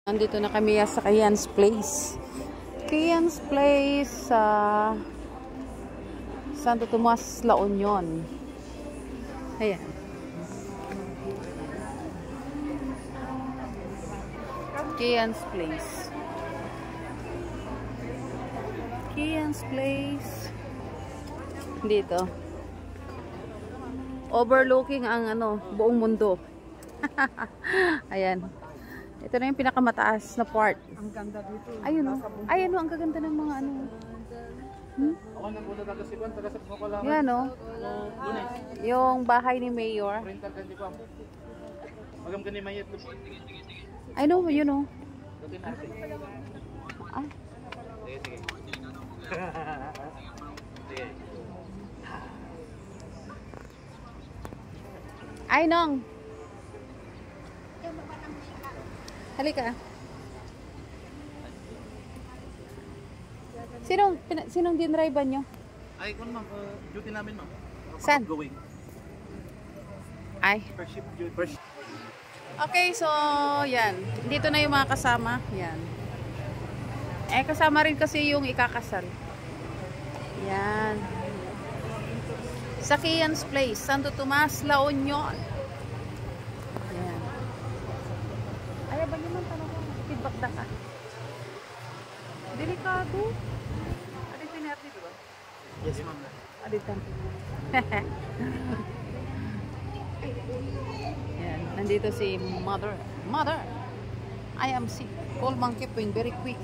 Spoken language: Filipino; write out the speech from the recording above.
Nandito na kami sa Kian's Place. Kian's Place sa Santo Tomas, La Union. Ayan. Kian's Place. Kian's Place. Dito. Overlooking ang buong mundo. Ayan. Ito na yung pinakamataas na part. Ang ganda dito. Ayun o. Ayun o, ang gaganda ng mga Ako na muna taga-sipan, taga-sipan ko lang. Yan o. Yung bahay ni Mayor. Printer kan di ko. Magam gani mayat. I know, yun o. Ah. Sige, sige. Sige. Ay, Nong. Halika. Sinong dinriban nyo? Ay, kun ma'am, duty namin ma'am. Saan? Going. Ay. First ship duty. First. Okay, so, yan. Dito na yung mga kasama. Yan. Eh, kasama rin kasi yung ikakasal. Yan. Sa Kian's Place, Santo Tomas, La Union. Yan. Ay, ba naman talaga? Feedback ka. Delikado. Adit pinarti ba? Yes ma'am. Aditan. Yan, nandito si Mother. Mother, I am sick. Call Monkey Ping very quick.